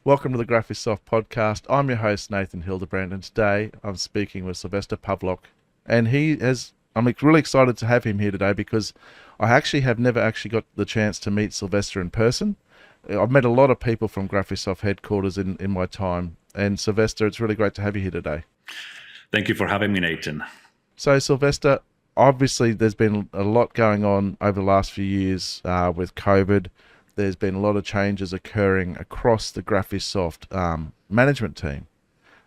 Welcome to the Graphisoft Podcast. I'm your host, Nathan Hildebrandt, and today I'm speaking with Sylwester Pawluk. And I'm really excited to have him here today because I have never got the chance to meet Sylwester in person. I've met a lot of people from Graphisoft headquarters in my time. And Sylwester, it's really great to have you here today. Thank you for having me, Nathan. So Sylwester, obviously there's been a lot going on over the last few years with COVID. There's been a lot of changes occurring across the Graphisoft management team.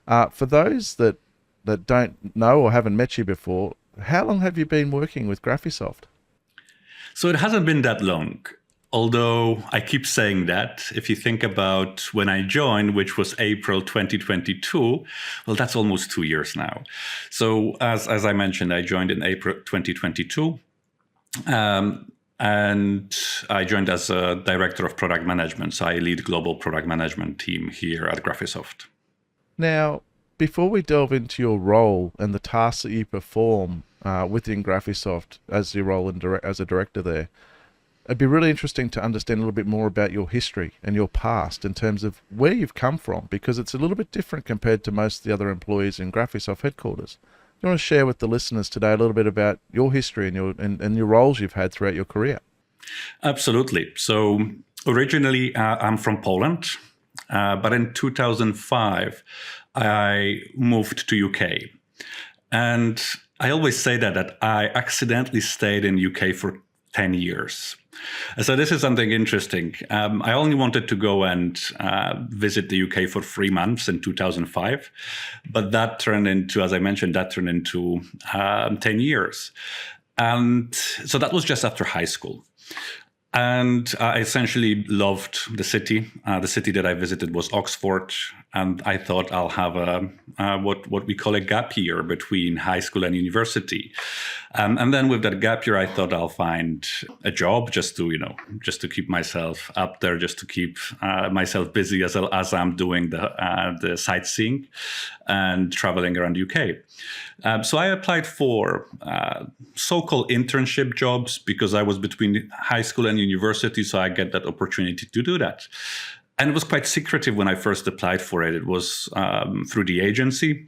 For those that don't know or haven't met you before, how long have you been working with Graphisoft? So it hasn't been that long, although I keep saying that. If you think about when I joined, which was April 2022, well, that's almost 2 years now. So as I mentioned, I joined in April 2022. And I joined as a director of product management. So I lead global product management team here at Graphisoft. Now, before we delve into your role and the tasks that you perform within Graphisoft as your role as a director there, it'd be really interesting to understand a little bit more about your history and your past in terms of where you've come from, because it's a little bit different compared to most of the other employees in Graphisoft headquarters. Do you want to share with the listeners today a little bit about your history and your roles you've had throughout your career? Absolutely. So originally, I'm from Poland, but in 2005, I moved to UK. And I always say that I accidentally stayed in UK for 10 years. So this is something interesting. I only wanted to go and visit the UK for 3 months in 2005, but that turned into, as I mentioned, 10 years. And so that was just after high school. And I essentially loved the city. The city that I visited was Oxford, and I thought I'll have what we call a gap year between high school and university. And then with that gap year, I thought I'll find a job just to keep myself up there, just to keep myself busy as I'm doing the sightseeing and traveling around UK. So I applied for so-called internship jobs because I was between high school and university, so I get that opportunity to do that. And it was quite secretive when I first applied for it. It was through the agency.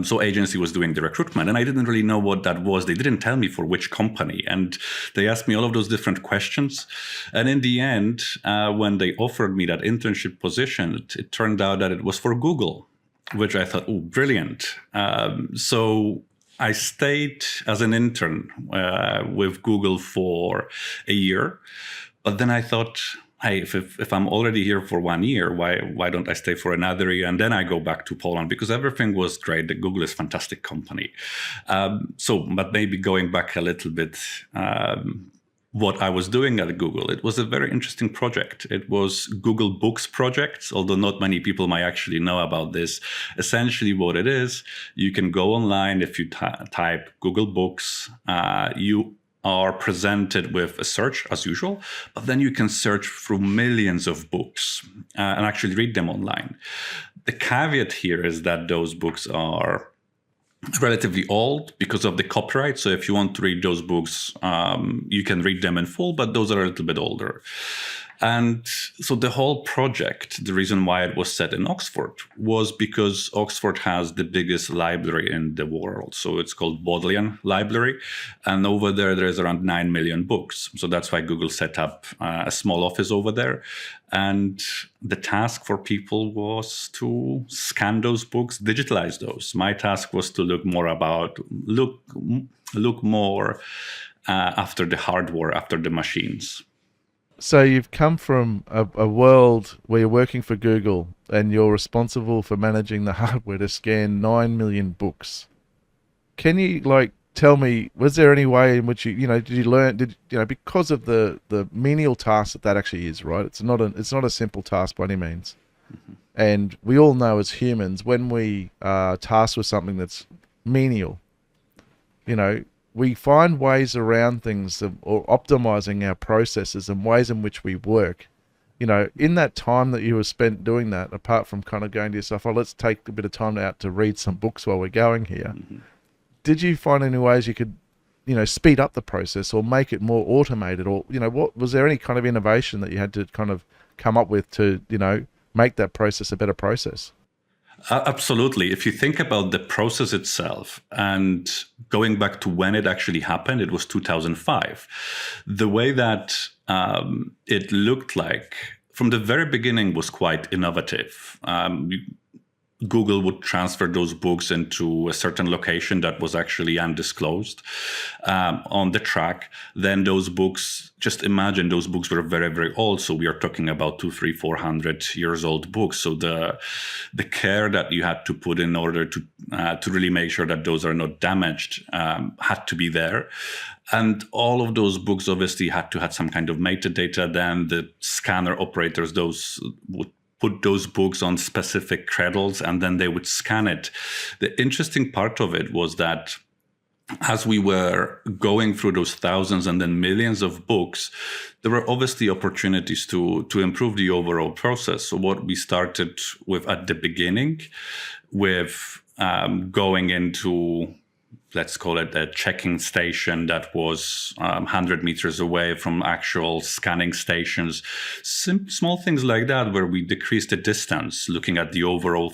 So agency was doing the recruitment, and I didn't really know what that was. They didn't tell me for which company, and they asked me all of those different questions. And in the end, when they offered me that internship position, it turned out that it was for Google, which I thought, oh, brilliant. So I stayed as an intern with Google for a year, but then I thought, hey, if I'm already here for 1 year, why don't I stay for another year and then I go back to Poland? Because everything was great. The Google is a fantastic company. But maybe going back a little bit, what I was doing at Google, it was a very interesting project. It was Google Books project, although not many people might actually know about this. Essentially what it is, you can go online, if you type Google Books, you are presented with a search as usual, but then you can search through millions of books and actually read them online. The caveat here is that those books are relatively old because of the copyright. So if you want to read those books, you can read them in full, but those are a little bit older. And so the whole project, the reason why it was set in Oxford was because Oxford has the biggest library in the world. So it's called Bodleian Library. And over there is around 9 million books. So that's why Google set up a small office over there. And the task for people was to scan those books, digitalize those. My task was to look more after the hardware, after the machines. So you've come from a world where you're working for Google and you're responsible for managing the hardware to scan 9 million books. Can you tell me, was there any way in which did you learn, because of the menial task that actually is, right? It's not a simple task by any means. Mm-hmm. And we all know as humans, when we are tasked with something that's menial, we find ways around things or optimizing our processes and ways in which we work. In that time that you were spent doing that, apart from kind of going to yourself, let's take a bit of time out to read some books while we're going here. Mm-hmm. Did you find any ways you could, speed up the process or make it more automated, or, what was there any kind of innovation that you had to kind of come up with to, make that process a better process. Absolutely. If you think about the process itself and going back to when it actually happened, it was 2005. The way that it looked like from the very beginning was quite innovative. Google would transfer those books into a certain location that was actually undisclosed on the track. Then those books, just imagine those books were very, very old. So we are talking about 200, 300, 400 years old books. So the care that you had to put in order to really make sure that those are not damaged had to be there. And all of those books obviously had to have some kind of metadata. Then the scanner operators, those would put those books on specific cradles, and then they would scan it. The interesting part of it was that as we were going through those thousands and then millions of books, there were obviously opportunities to improve the overall process. So what we started with at the beginning, with going into, let's call it a checking station that was 100 meters away from actual scanning stations. Small things like that, where we decreased the distance, looking at the overall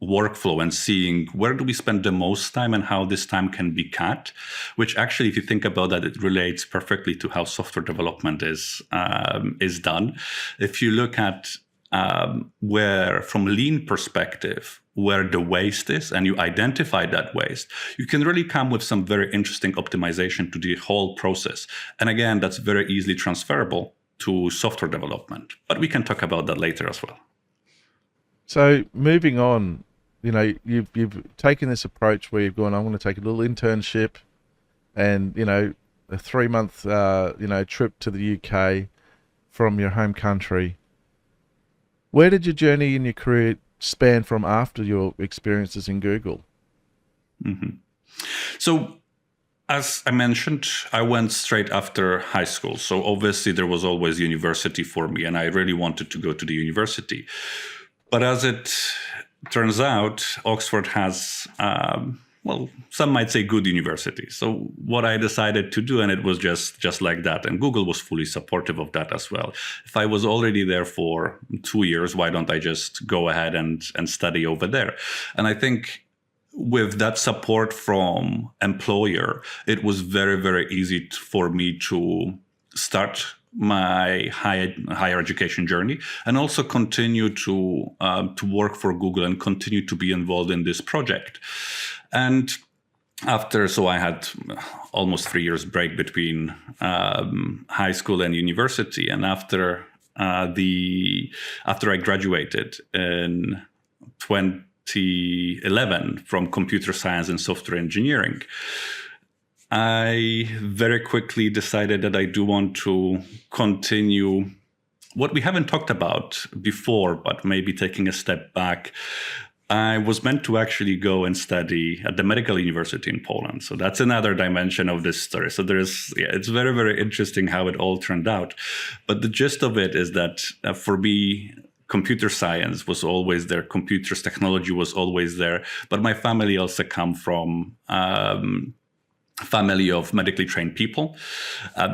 workflow and seeing where do we spend the most time and how this time can be cut, which actually, if you think about that, it relates perfectly to how software development is done. If you look at where, from lean perspective, where the waste is, and you identify that waste, you can really come with some very interesting optimization to the whole process. And again, that's very easily transferable to software development. But we can talk about that later as well. So moving on, you've taken this approach where you've gone, I'm going to take a little internship and, a 3-month, trip to the UK from your home country. Where did your journey in your career span from after your experiences in Google? Mm-hmm. So, as I mentioned, I went straight after high school. So obviously there was always university for me, and I really wanted to go to the university. But as it turns out, Oxford has, some might say good university. So what I decided to do, and it was just like that. And Google was fully supportive of that as well. If I was already there for 2 years, why don't I just go ahead and study over there? And I think with that support from employer, it was very, very easy for me to start my higher education journey and also continue to work for Google and continue to be involved in this project. And so I had almost 3 years break between high school and university. And after I graduated in 2011 from computer science and software engineering, I very quickly decided that I do want to continue what we haven't talked about before, but maybe taking a step back. I was meant to actually go and study at the medical university in Poland. So that's another dimension of this story. So it's very, very interesting how it all turned out. But the gist of it is that for me, computer science was always there. Computers, technology was always there. But my family also come from family of medically trained people.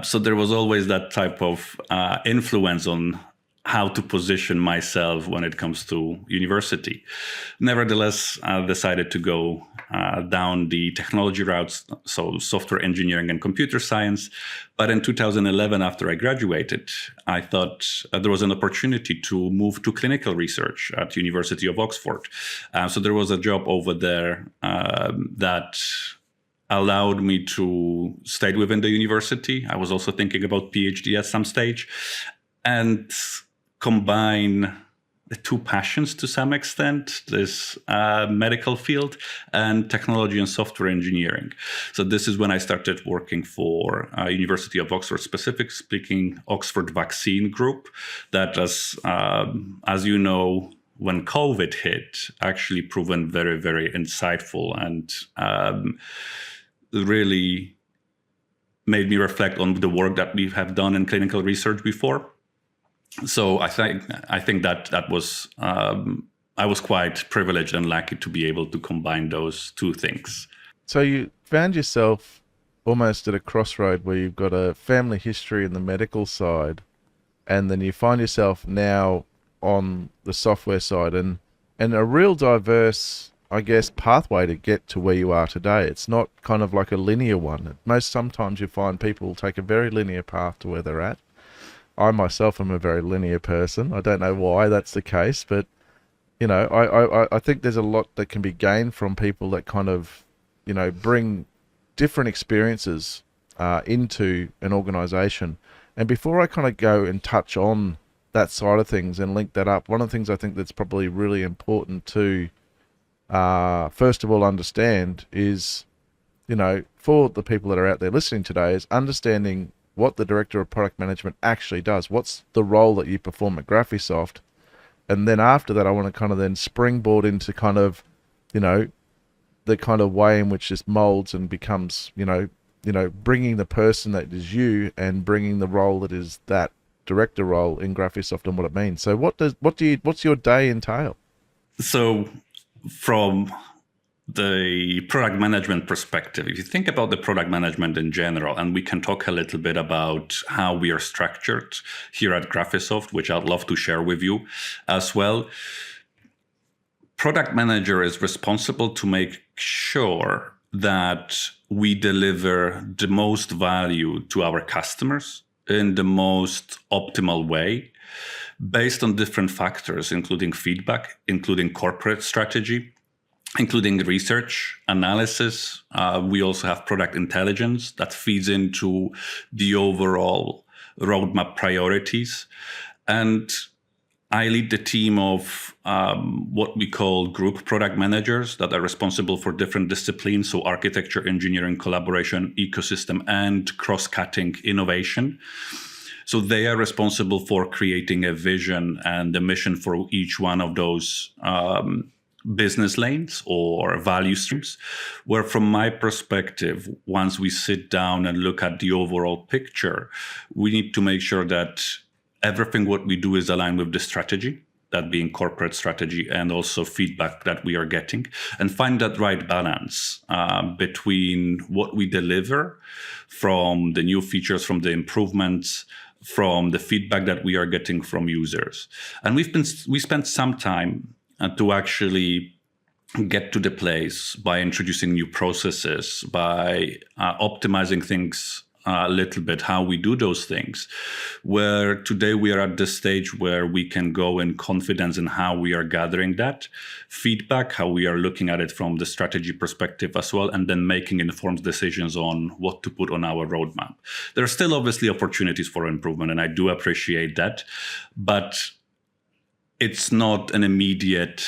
So there was always that type of influence on how to position myself when it comes to university. Nevertheless, I decided to go down the technology routes, so software engineering and computer science. But in 2011, after I graduated, I thought there was an opportunity to move to clinical research at University of Oxford. So there was a job over there that allowed me to stay within the university. I was also thinking about PhD at some stage and combine the two passions to some extent, this medical field and technology and software engineering. So this is when I started working for University of Oxford, specifically speaking Oxford Vaccine Group, that as you know, when COVID hit, actually proven very, very insightful and really made me reflect on the work that we have done in clinical research before. So I think that was I was quite privileged and lucky to be able to combine those two things. So you found yourself almost at a crossroad where you've got a family history in the medical side, and then you find yourself now on the software side, and a real diverse, I guess, pathway to get to where you are today. It's not kind of like a linear one. Sometimes you find people take a very linear path to where they're at. I myself am a very linear person. I don't know why that's the case, but I think there's a lot that can be gained from people that kind of, bring different experiences into an organization. And before I kind of go and touch on that side of things and link that up, one of the things I think that's probably really important to, first of all, understand is, for the people that are out there listening today, is understanding what the Director of Product Management actually does. What's the role that you perform at Graphisoft? And then after that, I want to kind of then springboard into kind of, the kind of way in which this molds and becomes, bringing the person that is you and bringing the role that is that director role in Graphisoft and what it means. So what's your day entail? So from the product management perspective, if you think about the product management in general, and we can talk a little bit about how we are structured here at Graphisoft, which I'd love to share with you as well. Product manager is responsible to make sure that we deliver the most value to our customers in the most optimal way based on different factors, including feedback, including corporate strategy, including research, analysis. We also have product intelligence that feeds into the overall roadmap priorities. And I lead the team of what we call group product managers that are responsible for different disciplines, so architecture, engineering, collaboration, ecosystem, and cross-cutting innovation. So they are responsible for creating a vision and a mission for each one of those business lanes or value streams, where from my perspective, once we sit down and look at the overall picture, we need to make sure that everything what we do is aligned with the strategy, that being corporate strategy, and also feedback that we are getting, and find that right balance between what we deliver from the new features, from the improvements, from the feedback that we are getting from users. And we spent some time to actually get to the place by introducing new processes, by optimizing things a little bit, how we do those things, where today we are at this stage where we can go in confidence in how we are gathering that feedback, how we are looking at it from the strategy perspective as well, and then making informed decisions on what to put on our roadmap. There are still obviously opportunities for improvement, and I do appreciate that, but it's not an immediate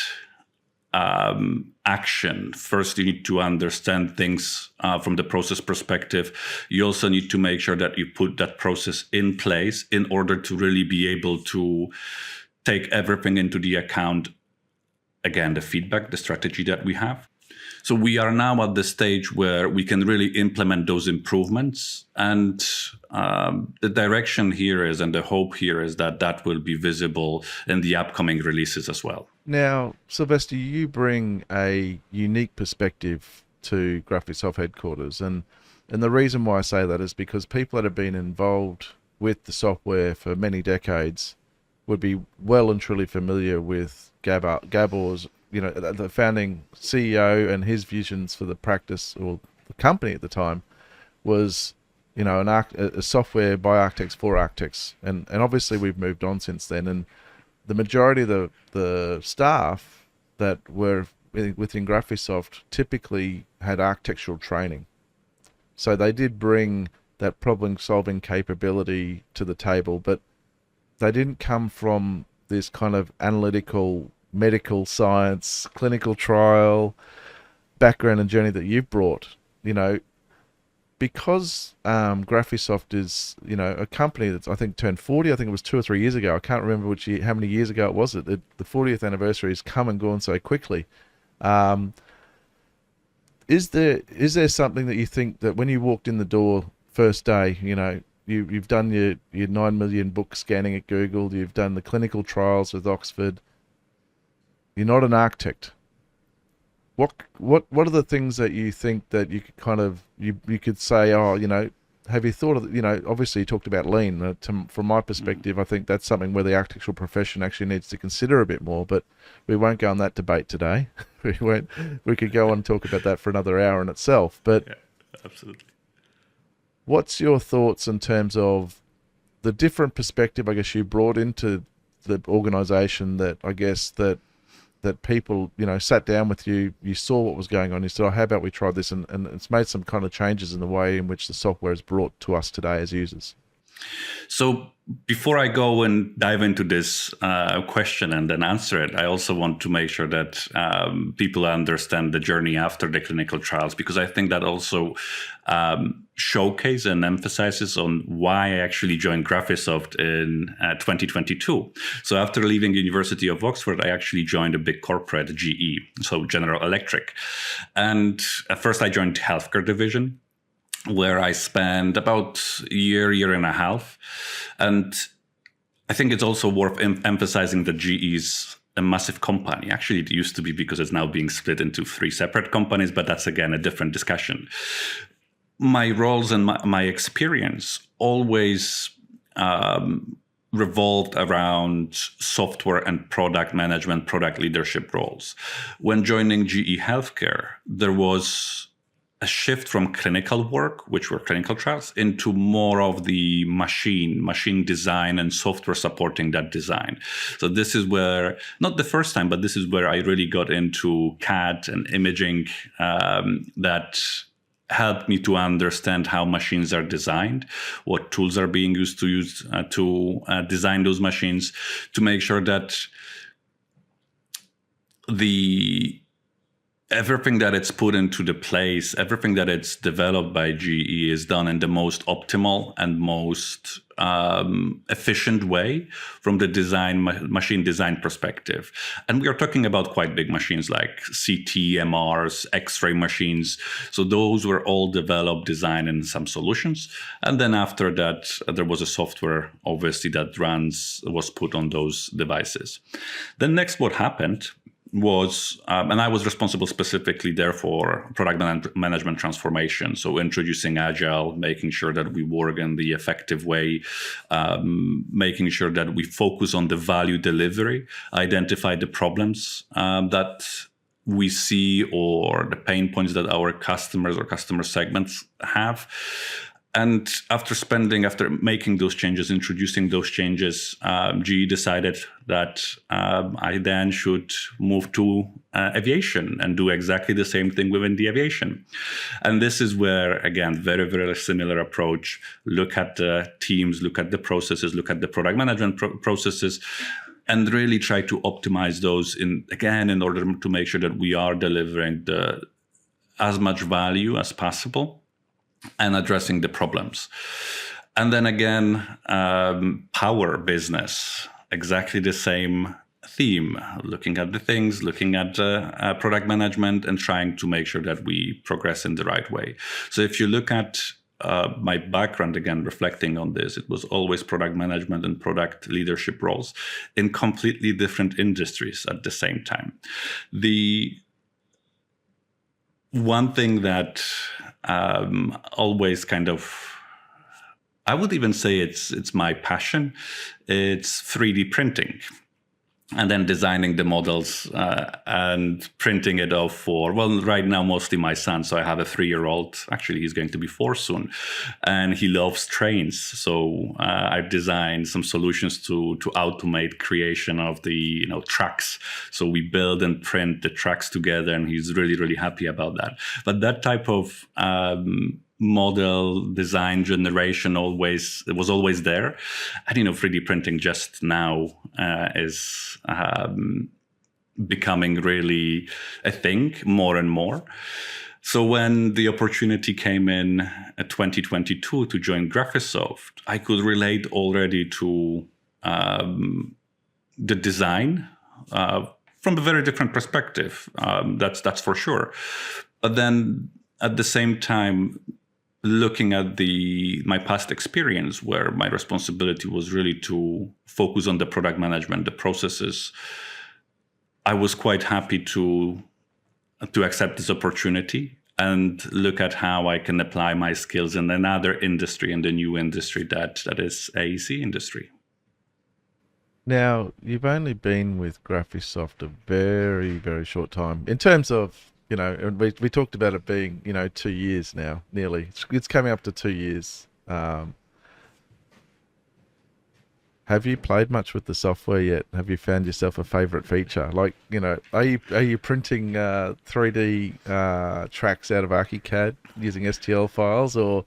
action. First, you need to understand things from the process perspective. You also need to make sure that you put that process in place in order to really be able to take everything into the account. Again, the feedback, the strategy that we have. So we are now at the stage where we can really implement those improvements. And the direction here is, and the hope here is that that will be visible in the upcoming releases as well. Now, Sylwester, you bring a unique perspective to Graphisoft headquarters. And the reason why I say that is because people that have been involved with the software for many decades would be well and truly familiar with Gabor's, the founding CEO, and his visions for the practice or the company at the time was, a software by architects for architects. And obviously we've moved on since then. And the majority of the staff that were within Graphisoft typically had architectural training. So they did bring that problem-solving capability to the table, but they didn't come from this kind of analytical, medical science, clinical trial background and journey that you've brought. Because Graphisoft is, a company that's, I think, turned 40. I think it was 2 or 3 years ago. I can't remember how many years ago it was. The 40th anniversary has come and gone so quickly. Is there something that you think that when you walked in the door first day, you've done your 9 million book scanning at Google, you've done the clinical trials with Oxford, you're not an architect. What are the things that you think that you could kind of you could say, have you thought of, obviously you talked about lean. From my perspective, I think that's something where the architectural profession actually needs to consider a bit more, but we won't go on that debate today. We could go on and talk about that for another hour in itself. But yeah, absolutely. What's your thoughts in terms of the different perspective, I guess, you brought into the organization that people, sat down with you, you saw what was going on, you said, how about we try this? And it's made some kind of changes in the way in which the software is brought to us today as users. So before I go and dive into this question and then answer it, I also want to make sure that people understand the journey after the clinical trials, because I think that also showcases and emphasizes on why I actually joined Graphisoft in 2022. So after leaving University of Oxford, I actually joined a big corporate, GE, so General Electric. And at first I joined the healthcare division, where I spent about a year and a half. And I think it's also worth emphasizing that GE is a massive company. Actually, it used to be, because it's now being split into 3 separate companies, but that's, again, a different discussion. My roles and my experience always revolved around software and product management, product leadership roles. When joining GE Healthcare, there was a shift from clinical work, which were clinical trials, into more of the machine design and software supporting that design. So this is where, not the first time, but this is where I really got into CAD and imaging that helped me to understand how machines are designed, what tools are being used to design those machines, to make sure that everything that it's put into the place, everything that it's developed by GE is done in the most optimal and most efficient way from the machine design perspective. And we are talking about quite big machines like CT, MRs, X-ray machines. So those were all developed, designed in some solutions. And then after that, there was a software, obviously, that was put on those devices. Then next, what happened was, and I was responsible specifically there for product management transformation. So introducing Agile, making sure that we work in the effective way, making sure that we focus on the value delivery, identify the problems that we see or the pain points that our customers or customer segments have. And after making those changes, introducing those changes, GE decided that I then should move to aviation and do exactly the same thing within the aviation. And this is where, again, very, very similar approach. Look at the teams, look at the processes, look at the product management processes, and really try to optimize those in order to make sure that we are delivering as much value as possible and addressing the problems. And then again, power business, exactly the same theme, looking at the things, looking at product management and trying to make sure that we progress in the right way. So if you look at my background, again, reflecting on this, it was always product management and product leadership roles in completely different industries at the same time. The one thing that always kind of, I would even say it's my passion, it's 3D printing. And then designing the models and printing it off for, well, right now, mostly my son. So I have a 3-year-old. Actually, he's going to be 4 soon. And he loves trains. So I've designed some solutions to automate creation of the tracks. So we build and print the tracks together. And he's really, really happy about that. But that type of model design generation was always there. And 3D printing just now is becoming really a thing more and more. So when the opportunity came in 2022 to join Graphisoft, I could relate already to the design from a very different perspective. That's for sure. But then at the same time, looking at my past experience, where my responsibility was really to focus on the product management, the processes, I was quite happy to accept this opportunity and look at how I can apply my skills in another industry, in the new industry that is AEC industry. Now, you've only been with Graphisoft a very, very short time. In terms of, and we talked about it being, 2 years now, nearly. It's coming up to 2 years. Have you played much with the software yet? Have you found yourself a favorite feature? Like, are you printing 3D tracks out of Archicad using STL files, or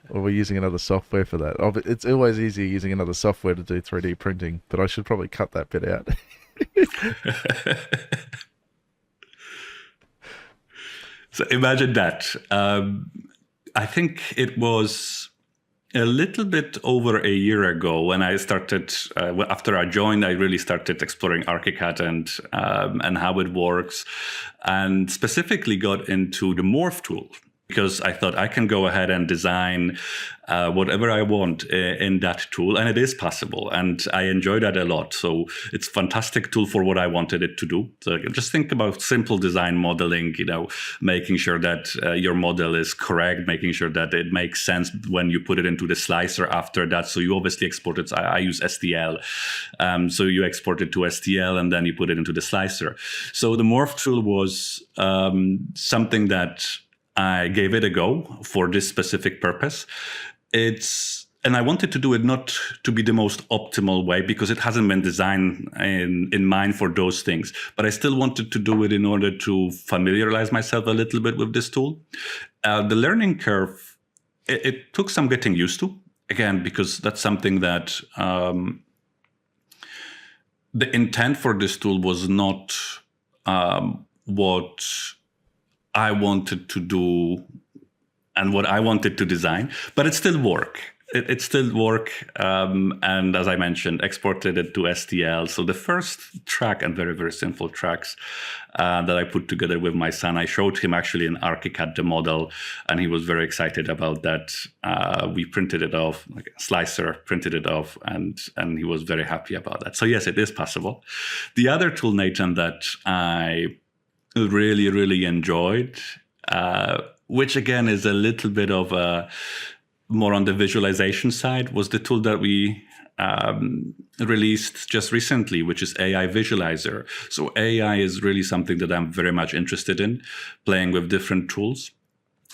we're using another software for that? It's always easier using another software to do 3D printing, but I should probably cut that bit out. So imagine that. I think it was a little bit over a year ago when I started, after I joined, I really started exploring Archicad and how it works, and specifically got into the Morph tool, because I thought I can go ahead and design whatever I want in that tool, and it is possible, and I enjoy that a lot. So it's a fantastic tool for what I wanted it to do. So just think about simple design modeling, making sure that your model is correct, making sure that it makes sense when you put it into the slicer after that. So you obviously export it. I use STL. So you export it to STL and then you put it into the slicer. So the Morph tool was something that I gave it a go for this specific purpose. And I wanted to do it not to be the most optimal way, because it hasn't been designed in mind for those things. But I still wanted to do it in order to familiarize myself a little bit with this tool. The learning curve, it took some getting used to, again, because that's something that the intent for this tool was not what I wanted to do and what I wanted to design, but it still worked. It still worked, and as I mentioned, exported it to STL. So the first track, and very, very simple tracks that I put together with my son, I showed him actually in Archicad the model, and he was very excited about that. We printed it off, like a slicer, printed it off, and he was very happy about that. So yes, it is possible. The other tool, Nathan, that I really, really enjoyed, which again is a little bit of a more on the visualization side, was the tool that we released just recently, which is AI Visualizer. So AI is really something that I'm very much interested in, playing with different tools.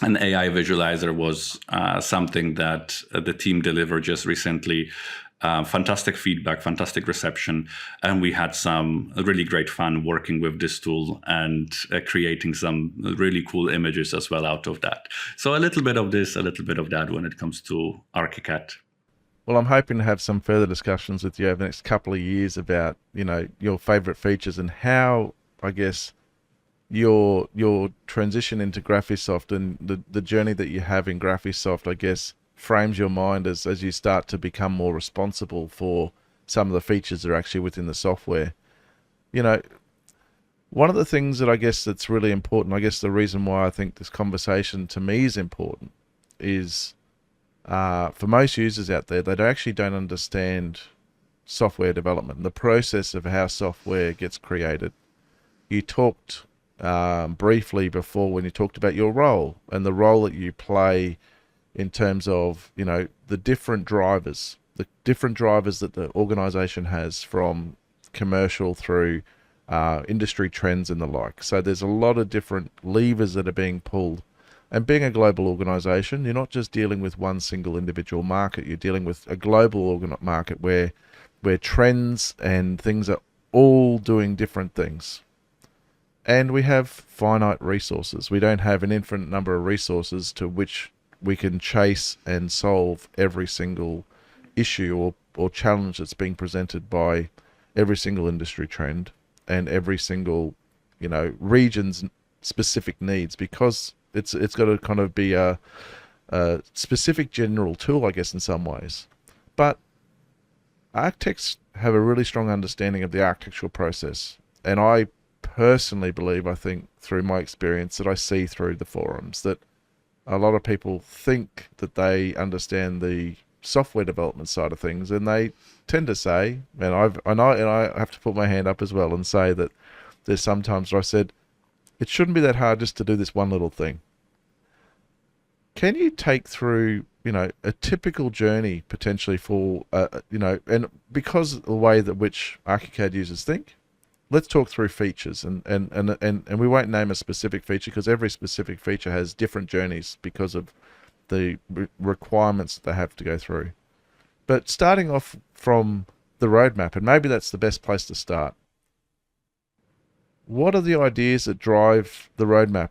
And AI Visualizer was something that the team delivered just recently. Fantastic feedback, fantastic reception, and we had some really great fun working with this tool and creating some really cool images as well out of that. So a little bit of this, a little bit of that when it comes to Archicad. Well, I'm hoping to have some further discussions with you over the next couple of years about, your favorite features and how, I guess, your transition into Graphisoft and the journey that you have in Graphisoft, I guess, frames your mind as you start to become more responsible for some of the features that are actually within the software. One of the things that I guess that's really important, I guess the reason why I think this conversation to me is important, is for most users out there, they actually don't understand software development, the process of how software gets created. You talked briefly before when you talked about your role and the role that you play in terms of, the different drivers that the organization has, from commercial through industry trends and the like. So there's a lot of different levers that are being pulled. And being a global organization, you're not just dealing with one single individual market, you're dealing with a global market where trends and things are all doing different things. And we have finite resources. We don't have an infinite number of resources to which we can chase and solve every single issue or challenge that's being presented by every single industry trend and every single, region's specific needs, because it's got to kind of be a specific general tool, I guess, in some ways. But architects have a really strong understanding of the architectural process. And I personally believe, I think through my experience that I see through the forums, that a lot of people think that they understand the software development side of things, and they tend to say, and I have to put my hand up as well and say that there's sometimes where I said, it shouldn't be that hard just to do this one little thing. can you take through, a typical journey potentially for, and because of the way that which Archicad users think, let's talk through features and we won't name a specific feature because every specific feature has different journeys because of the requirements they have to go through. But starting off from the roadmap, and maybe that's the best place to start. What are the ideas that drive the roadmap?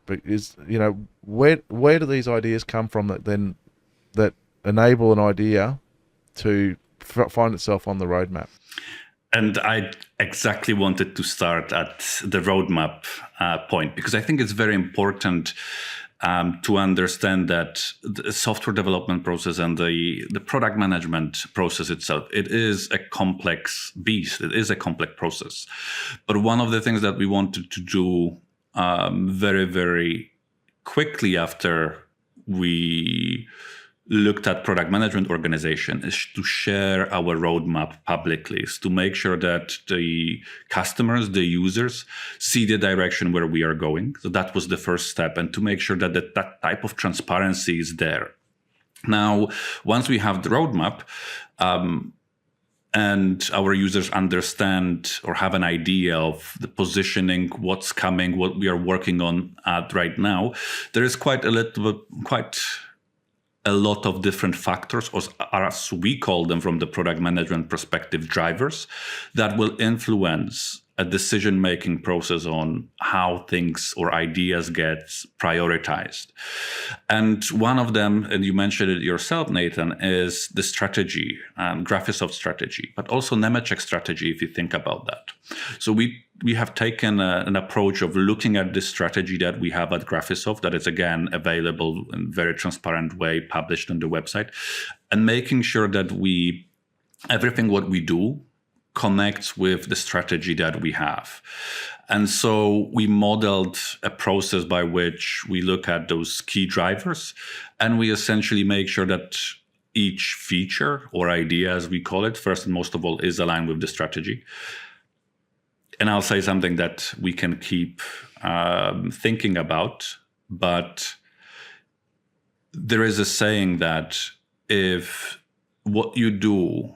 Where do these ideas come from that enable an idea to find itself on the roadmap? And I exactly wanted to start at the roadmap point, because I think it's very important to understand that the software development process and the product management process itself, it is a complex beast. It is a complex process. But one of the things that we wanted to do very, very quickly after we looked at product management organization is to share our roadmap publicly, is to make sure that the customers, the users, see the direction where we are going. So that was the first step, and to make sure that that type of transparency is there. Now, once we have the roadmap, and our users understand or have an idea of the positioning, what's coming, what we are working on at right now, there is quite a lot of different factors, or as we call them from the product management perspective, drivers, that will influence a decision-making process on how things or ideas get prioritized. And one of them, and you mentioned it yourself, Nathan, is the strategy, Graphisoft strategy, but also Nemetschek strategy, if you think about that. So we have taken an approach of looking at this strategy that we have at Graphisoft, that is, again, available in a very transparent way, published on the website, and making sure that everything what we do connects with the strategy that we have. And so we modeled a process by which we look at those key drivers, and we essentially make sure that each feature or idea, as we call it, first and most of all, is aligned with the strategy. And I'll say something that we can keep thinking about, but there is a saying that if what you do,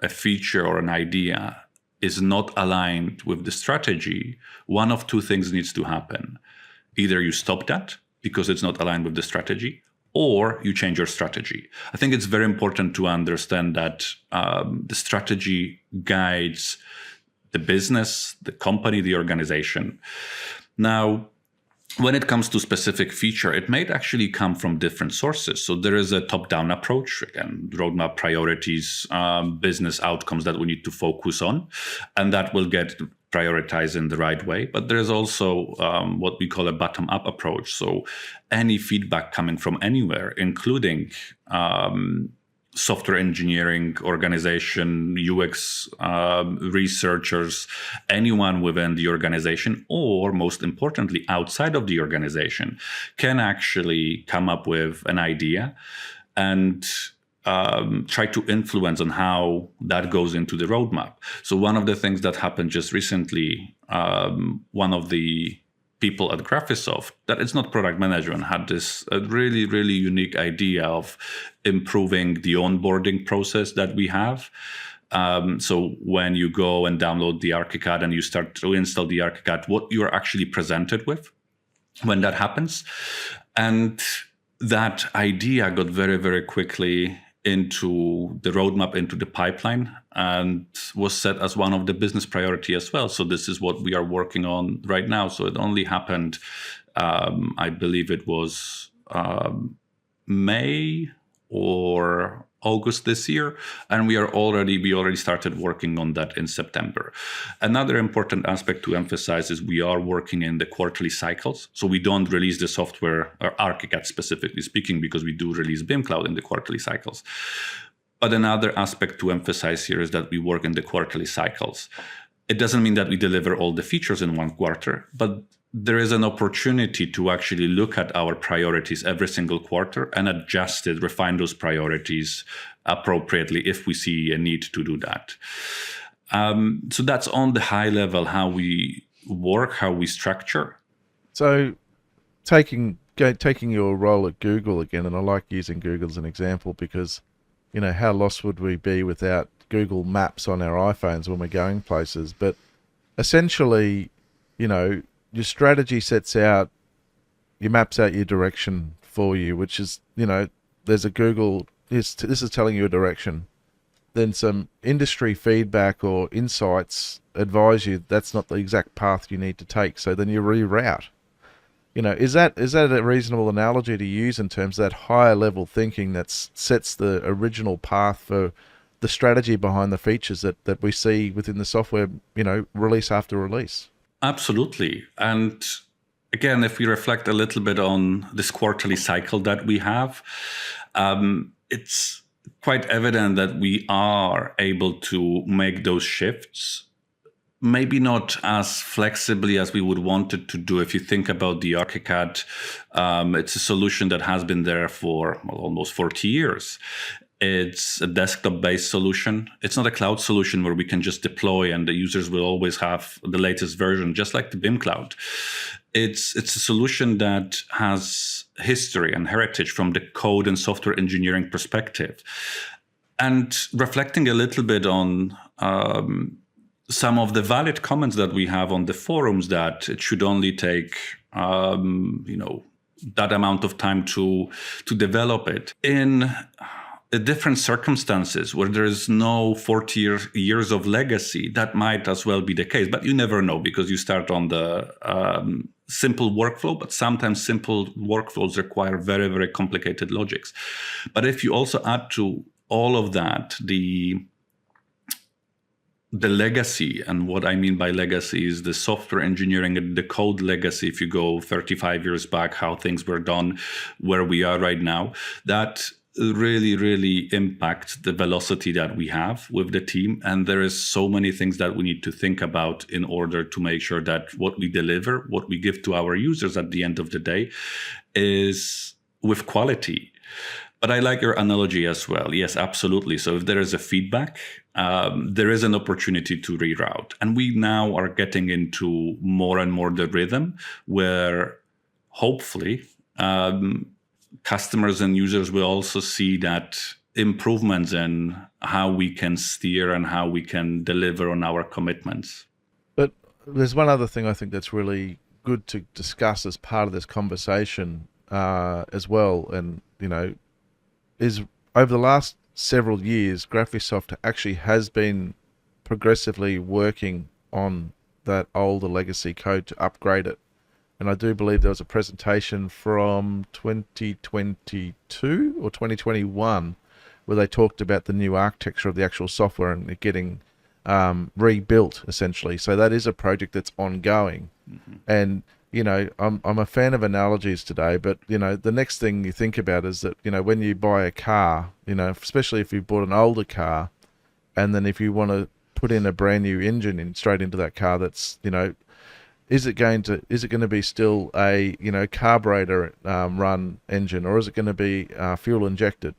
a feature or an idea, is not aligned with the strategy, one of two things needs to happen. Either you stop that because it's not aligned with the strategy, or you change your strategy. I think it's very important to understand that the strategy guides the business, the company, the organization. Now, when it comes to specific feature, it may actually come from different sources. So there is a top-down approach, again, roadmap priorities, business outcomes that we need to focus on, and that will get prioritized in the right way. But there is also what we call a bottom-up approach. So any feedback coming from anywhere, including software engineering organization, UX researchers, anyone within the organization, or most importantly, outside of the organization, can actually come up with an idea and try to influence on how that goes into the roadmap. So one of the things that happened just recently, one of the people at Graphisoft, that it's not product management, had this really, really unique idea of improving the onboarding process that we have. So when you go and download the Archicad and you start to install the Archicad, what you're actually presented with when that happens. And that idea got very, very quickly into the roadmap, into the pipeline, and was set as one of the business priority as well. So this is what we are working on right now. So it only happened, I believe it was May or August this year, and we already started working on that in September. Another important aspect to emphasize is we are working in the quarterly cycles. So we don't release the software, or Archicad specifically speaking, because we do release BIM Cloud in the quarterly cycles. But another aspect to emphasize here is that we work in the quarterly cycles. It doesn't mean that we deliver all the features in one quarter, but there is an opportunity to actually look at our priorities every single quarter and adjust it, refine those priorities appropriately if we see a need to do that. So that's on the high level how we work, how we structure. So taking taking your role at Google again, and I like using Google as an example because, how lost would we be without Google Maps on our iPhones when we're going places? But essentially, your strategy sets out, you maps out your direction for you, which is, there's a Google, this is telling you a direction. Then some industry feedback or insights advise you that's not the exact path you need to take. So then you reroute. Is that a reasonable analogy to use in terms of that higher level thinking that sets the original path for the strategy behind the features that we see within the software, release after release? Absolutely. And again, if we reflect a little bit on this quarterly cycle that we have, it's quite evident that we are able to make those shifts, maybe not as flexibly as we would want it to do. If you think about the Archicad, it's a solution that has been there for almost 40 years. It's a desktop-based solution. It's not a cloud solution where we can just deploy and the users will always have the latest version, just like the BIM cloud. It's a solution that has history and heritage from the code and software engineering perspective. And reflecting a little bit on some of the valid comments that we have on the forums, that it should only take that amount of time to develop it in different circumstances where there is no 40 years of legacy. That might as well be the case, but you never know because you start on the simple workflow, but sometimes simple workflows require very, very complicated logics. But if you also add to all of that the legacy, and what I mean by legacy is the software engineering and the code legacy, if you go 35 years back, how things were done, where we are right now, that really, really impacts the velocity that we have with the team. And there is so many things that we need to think about in order to make sure that what we deliver, what we give to our users at the end of the day is with quality. But I like your analogy as well. Yes, absolutely. So if there is a feedback, there is an opportunity to reroute. And we now are getting into more and more the rhythm where hopefully customers and users will also see that improvements in how we can steer and how we can deliver on our commitments. But there's one other thing I think that's really good to discuss as part of this conversation as well. And, is over the last several years, Graphisoft actually has been progressively working on that older legacy code to upgrade it. And I do believe there was a presentation from 2022 or 2021 where they talked about the new architecture of the actual software and it getting rebuilt, essentially. So that is a project that's ongoing. Mm-hmm. And, I'm a fan of analogies today, but, the next thing you think about is that, when you buy a car, especially if you bought an older car, and then if you want to put in a brand new engine straight into that car, that's, is it going to be still a carburetor run engine, or is it going to be fuel injected?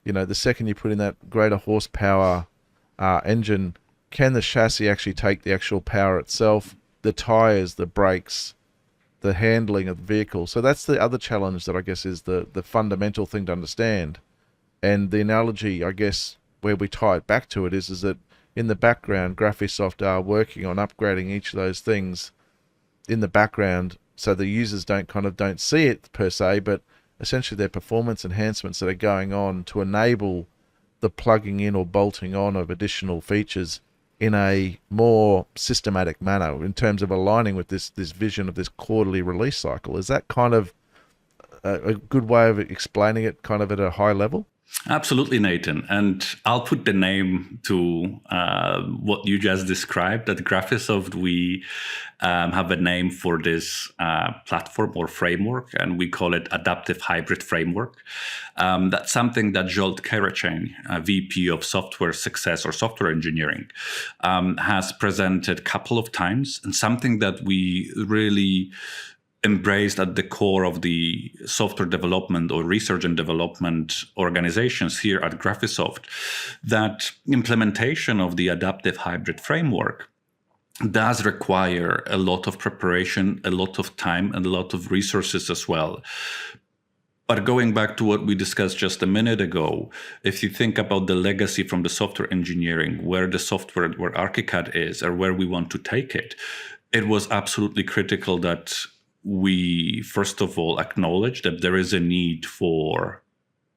The second you put in that greater horsepower engine, can the chassis actually take the actual power itself, the tires, the brakes, the handling of the vehicle? So that's the other challenge that I guess is the fundamental thing to understand. And the analogy, I guess, where we tie it back to it is that in the background, Graphisoft are working on upgrading each of those things in the background, so the users don't see it per se, but essentially they're performance enhancements that are going on to enable the plugging in or bolting on of additional features in a more systematic manner in terms of aligning with this vision of this quarterly release cycle. Is that kind of a good way of explaining it kind of at a high level? Absolutely, Nathan. And I'll put the name to what you just described. At Graphisoft, we have a name for this platform or framework, and we call it Adaptive Hybrid Framework. That's something that Zsolt Kerecseny, VP of Software Success or Software Engineering, has presented a couple of times, and something that we really embraced at the core of the software development or research and development organizations here at Graphisoft. That implementation of the adaptive hybrid framework does require a lot of preparation, a lot of time, and a lot of resources as well. But going back to what we discussed just a minute ago, if you think about the legacy from the software engineering, where the software, where Archicad is, or where we want to take it, it was absolutely critical that we, first of all, acknowledge that there is a need for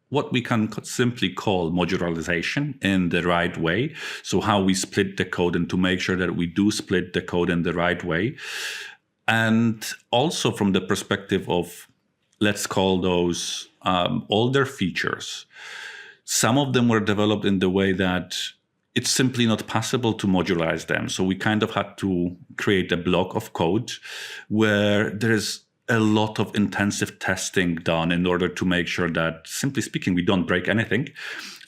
what we can simply call modularization in the right way. So how we split the code, and to make sure that we do split the code in the right way. And also from the perspective of, let's call those older features. Some of them were developed in the way that it's simply not possible to modularize them. So we kind of had to create a block of code where there is a lot of intensive testing done in order to make sure that, simply speaking, we don't break anything.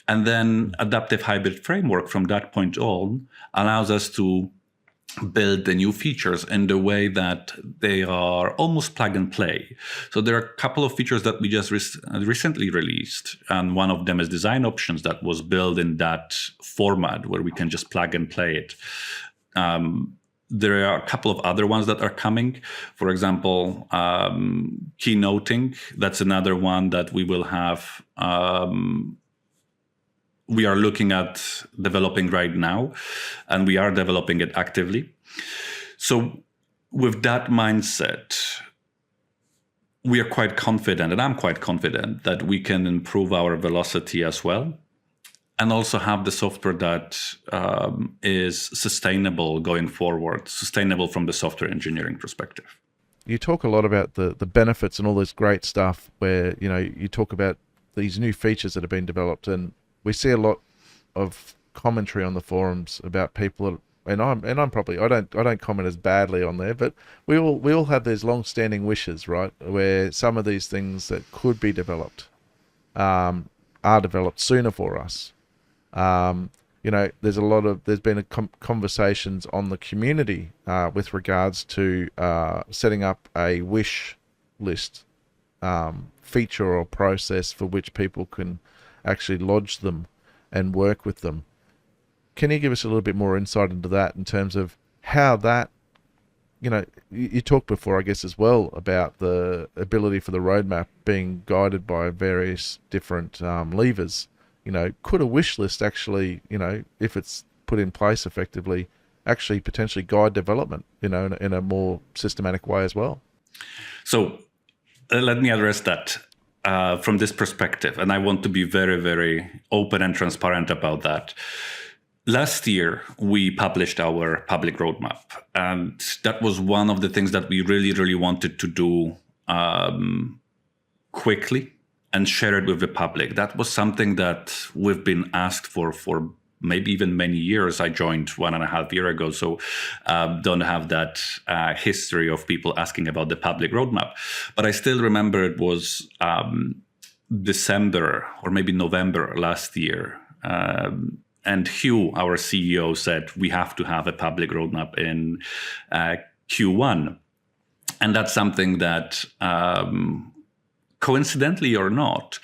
And then adaptive hybrid framework from that point on allows us to build the new features in the way that they are almost plug and play. So there are a couple of features that we just recently released, and one of them is design options that was built in that format where we can just plug and play it. There are a couple of other ones that are coming. For example, keynoting, that's another one that we will have. We are looking at developing right now, and we are developing it actively. So with that mindset, we are quite confident, and I'm quite confident, that we can improve our velocity as well, and also have the software that is sustainable going forward, sustainable from the software engineering perspective. You talk a lot about the benefits and all this great stuff where, you talk about these new features that have been developed, and we see a lot of commentary on the forums about people, and I'm probably, I don't comment as badly on there, but we all have these long-standing wishes, right? Where some of these things that could be developed are developed sooner for us. There's been conversations on the community with regards to setting up a wish list feature or process for which people can actually lodge them and work with them. Can you give us a little bit more insight into that in terms of how that, you talked before, I guess, as well, about the ability for the roadmap being guided by various different levers. Could a wish list actually, if it's put in place effectively, actually potentially guide development, in a more systematic way as well? So let me address that. From this perspective, and I want to be very, very open and transparent about that. Last year, we published our public roadmap, and that was one of the things that we really, really wanted to do quickly and share it with the public. That was something that we've been asked for maybe even many years. I joined 1.5 years ago, so don't have that history of people asking about the public roadmap. But I still remember it was December or maybe November last year. And Hugh, our CEO, said we have to have a public roadmap in Q1. And that's something that, coincidentally or not,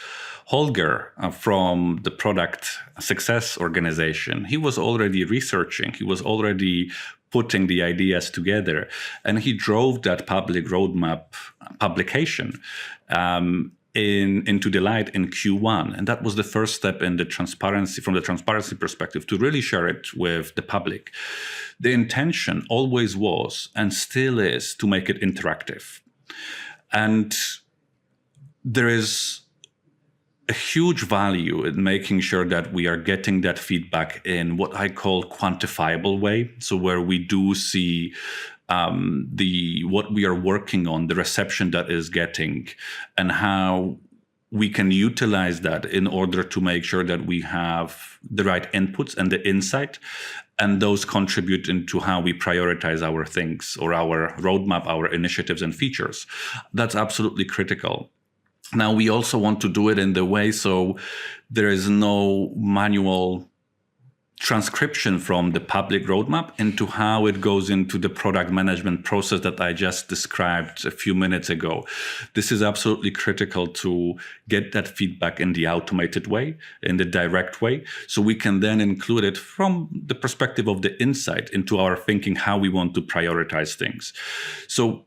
Holger from the product success organization, he was already researching, he was already putting the ideas together, and he drove that public roadmap publication into the light in Q1. And that was the first step in the transparency, from the transparency perspective, to really share it with the public. The intention always was, and still is, to make it interactive. And there is a huge value in making sure that we are getting that feedback in what I call quantifiable way. So where we do see what we are working on, the reception that is getting, and how we can utilize that in order to make sure that we have the right inputs and the insight, and those contribute into how we prioritize our things or our roadmap, our initiatives and features. That's absolutely critical. Now, we also want to do it in the way so there is no manual transcription from the public roadmap into how it goes into the product management process that I just described a few minutes ago. This is absolutely critical to get that feedback in the automated way, in the direct way, so we can then include it from the perspective of the insight into our thinking, how we want to prioritize things. So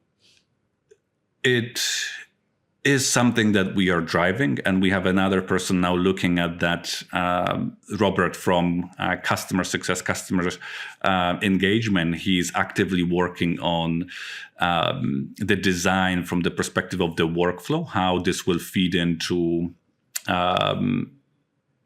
it is something that we are driving, and we have another person now looking at that, Robert from customer success, customer engagement. He's actively working on the design from the perspective of the workflow, how this will feed into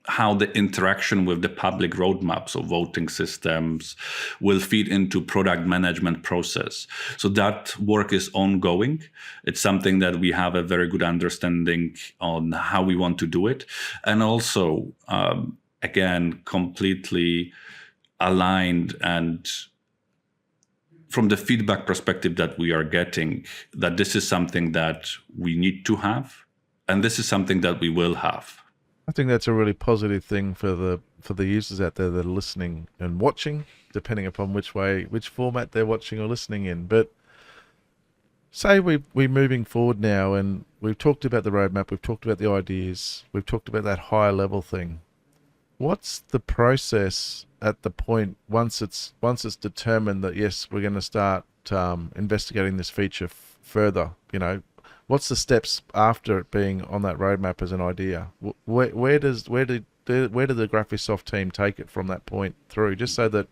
how the interaction with the public roadmaps of voting systems will feed into product management process. So that work is ongoing. It's something that we have a very good understanding on how we want to do it. And also, again, completely aligned, and from the feedback perspective that we are getting, that this is something that we need to have, and this is something that we will have. I think that's a really positive thing for the users out there that are listening and watching, depending upon which format they're watching or listening in. But say we're moving forward now, and we've talked about the roadmap, we've talked about the ideas, we've talked about that higher level thing. What's the process at the point once it's determined that yes, we're going to start investigating this feature further? What's the steps after it being on that roadmap as an idea? Where did the Graphisoft team take it from that point through, just so that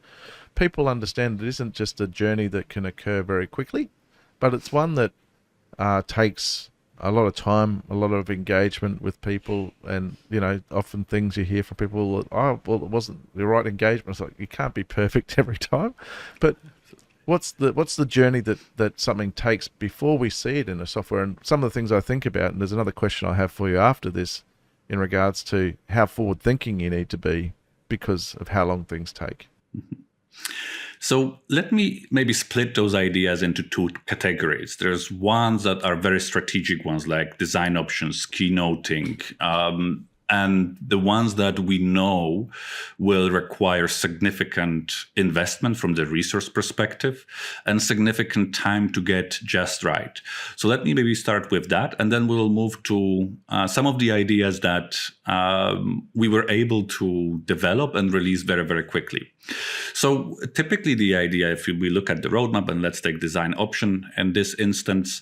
people understand it isn't just a journey that can occur very quickly, but it's one that takes a lot of time, a lot of engagement with people, and often things you hear from people, it wasn't the right engagement. It's like, you can't be perfect every time, but what's the journey that something takes before we see it in the software? And some of the things I think about, and there's another question I have for you after this in regards to how forward thinking you need to be because of how long things take. So let me maybe split those ideas into two categories. There's ones that are very strategic ones, like design options, keynoting, and the ones that we know will require significant investment from the resource perspective and significant time to get just right. So let me maybe start with that, and then we'll move to some of the ideas that we were able to develop and release very, very quickly. So typically the idea, if we look at the roadmap, and let's take design option in this instance,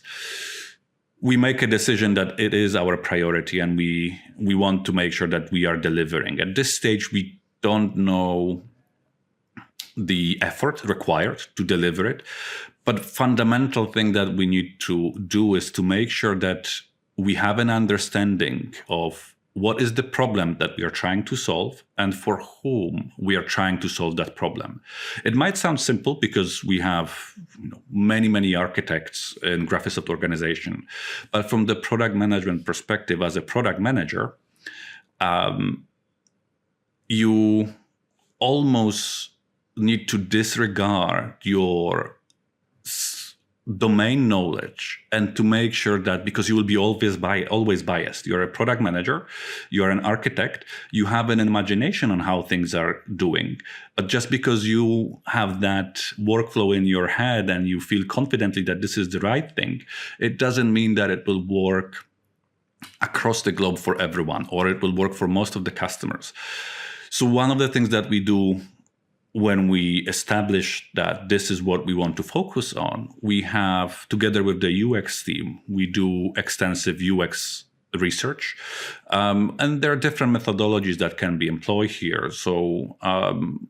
we make a decision that it is our priority, and we want to make sure that we are delivering. At this stage, we don't know the effort required to deliver it, but fundamental thing that we need to do is to make sure that we have an understanding of what is the problem that we are trying to solve and for whom we are trying to solve that problem. It might sound simple because we have many architects in Graphisoft organization, but from the product management perspective, as a product manager, you almost need to disregard your domain knowledge and to make sure that, because you will be always biased. You're a product manager, you're an architect, you have an imagination on how things are doing. But just because you have that workflow in your head and you feel confidently that this is the right thing, it doesn't mean that it will work across the globe for everyone, or it will work for most of the customers. So one of the things that we do when we establish that this is what we want to focus on, we have, together with the UX team, we do extensive UX research. And there are different methodologies that can be employed here. So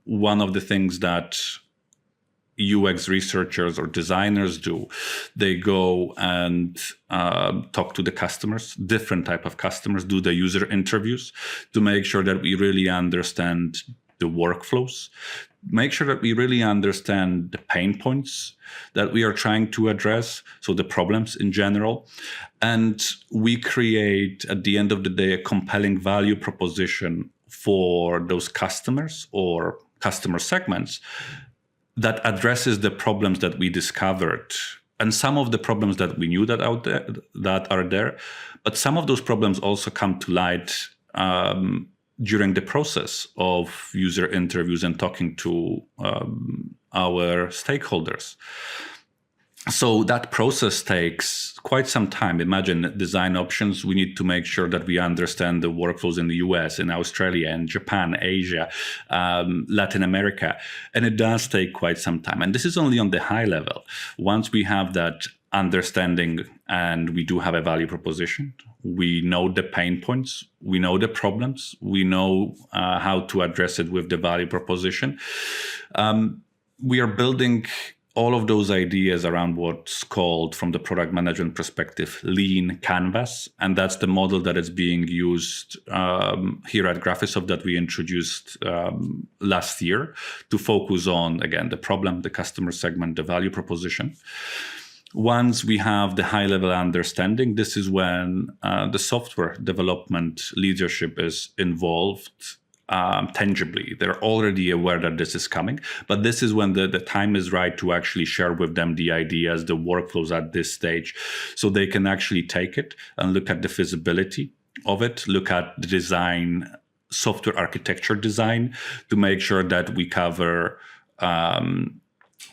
one of the things that UX researchers or designers do, they go and talk to the customers, different type of customers, do the user interviews to make sure that we really understand the workflows, make sure that we really understand the pain points that we are trying to address, so the problems in general. And we create, at the end of the day, a compelling value proposition for those customers or customer segments that addresses the problems that we discovered. And some of the problems that we knew that are there, but some of those problems also come to light during the process of user interviews and talking to our stakeholders. So that process takes quite some time. Imagine design options. We need to make sure that we understand the workflows in the US, in Australia, in Japan, Asia, Latin America. And it does take quite some time. And this is only on the high level. Once we have that understanding and we do have a value proposition, we know the pain points, we know the problems, we know how to address it with the value proposition. We are building all of those ideas around what's called, from the product management perspective, lean canvas. And that's the model that is being used here at Graphisoft that we introduced last year to focus on, again, the problem, the customer segment, the value proposition. Once we have the high-level understanding, this is when the software development leadership is involved tangibly. They're already aware that this is coming, but this is when the time is right to actually share with them the ideas, the workflows at this stage, so they can actually take it and look at the feasibility of it, look at the design, software architecture design, to make sure that we cover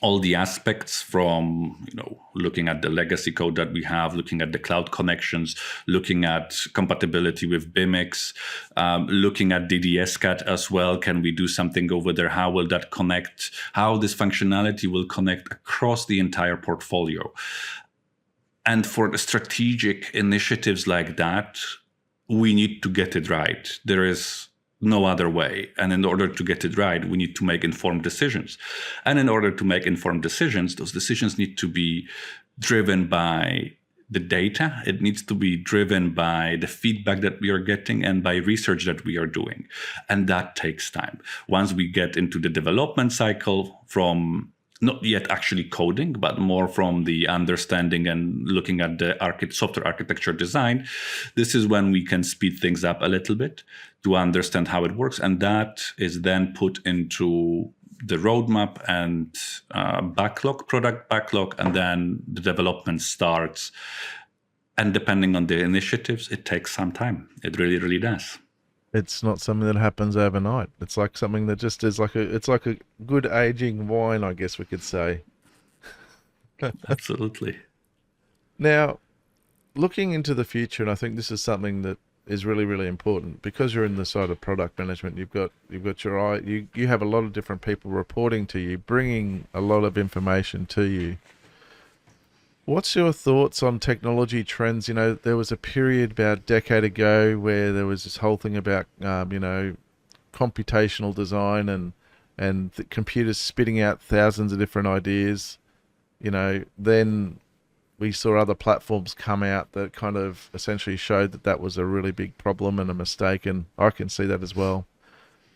all the aspects from, looking at the legacy code that we have, looking at the cloud connections, looking at compatibility with BIMX, looking at DDSCAD as well. Can we do something over there? How will that connect? How this functionality will connect across the entire portfolio? And for the strategic initiatives like that, we need to get it right. There is no other way. And in order to get it right, we need to make informed decisions. And in order to make informed decisions, those decisions need to be driven by the data. It needs to be driven by the feedback that we are getting and by research that we are doing. And that takes time. Once we get into the development cycle, from not yet actually coding, but more from the understanding and looking at the software architecture design, this is when we can speed things up a little bit to understand how it works. And that is then put into the roadmap and product backlog, and then the development starts. And depending on the initiatives, it takes some time. It really, really does. It's not something that happens overnight. It's like something that just is it's like a good aging wine, I guess we could say. Absolutely. Now, looking into the future, and I think this is something that is really, really important, because you're in the side of product management. You've got your eye. You have a lot of different people reporting to you, bringing a lot of information to you. What's your thoughts on technology trends? There was a period about a decade ago where there was this whole thing about, computational design and the computers spitting out thousands of different ideas. Then we saw other platforms come out that kind of essentially showed that was a really big problem and a mistake, and I can see that as well.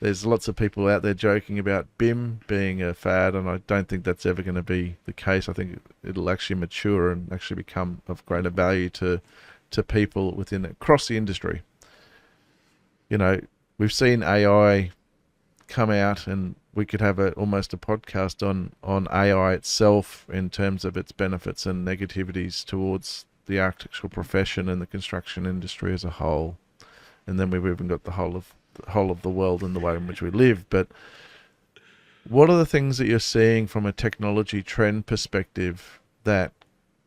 There's lots of people out there joking about BIM being a fad, and I don't think that's ever going to be the case. I think it'll actually mature and actually become of greater value to people across the industry. We've seen AI come out, and we could have almost a podcast on AI itself in terms of its benefits and negativities towards the architectural profession and the construction industry as a whole. And then we've even got the whole of the world and the way in which we live. But what are the things that you're seeing from a technology trend perspective that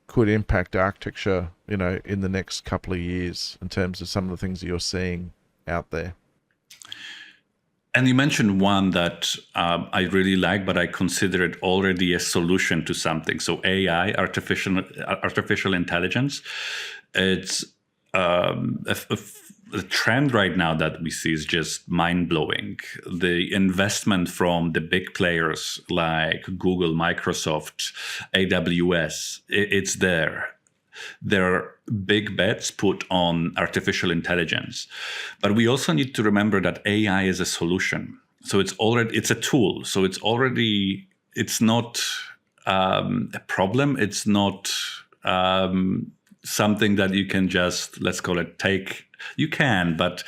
could impact architecture, in the next couple of years, in terms of some of the things that you're seeing out there? And you mentioned one that I really like, but I consider it already a solution to something. So AI, artificial intelligence, it's the trend right now that we see is just mind-blowing. The investment from the big players like Google, Microsoft, AWS, it's there. There are big bets put on artificial intelligence. But we also need to remember that AI is a solution. So it's a tool. So it's not a problem. It's not something that you can just, let's call it, take. You can, but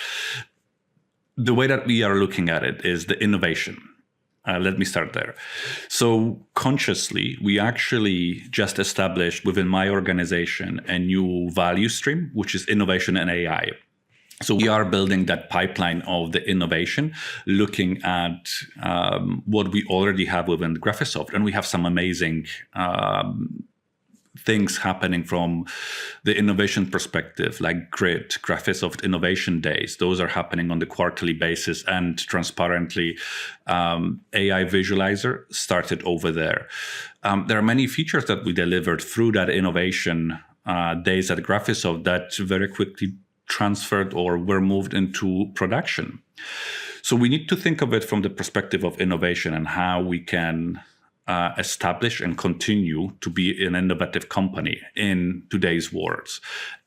the way that we are looking at it is the innovation. Let me start there. So consciously, we actually just established within my organization a new value stream, which is innovation and AI. So we are building that pipeline of the innovation, looking at what we already have within Graphisoft. And we have some amazing things happening from the innovation perspective, like Grid, Graphisoft Innovation Days. Those are happening on the quarterly basis, and transparently, AI Visualizer started over there. There are many features that we delivered through that innovation days at Graphisoft that very quickly transferred or were moved into production. So we need to think of it from the perspective of innovation and how we can establish and continue to be an innovative company in today's world.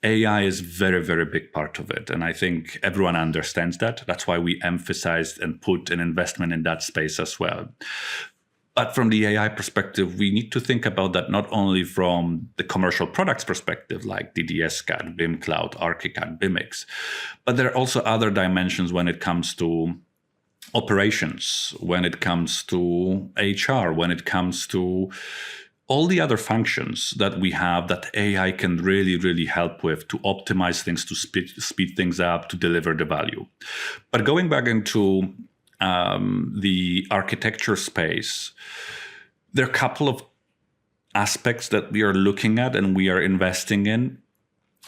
AI is very, very big part of it. And I think everyone understands that. That's why we emphasized and put an investment in that space as well. But from the AI perspective, we need to think about that not only from the commercial products perspective, like DDS-CAD, BIM Cloud, Archicad, BIMX, but there are also other dimensions when it comes to operations, when it comes to HR, when it comes to all the other functions that we have that AI can really, really help with to optimize things, to speed things up, to deliver the value. But going back into the architecture space, there are a couple of aspects that we are looking at and we are investing in.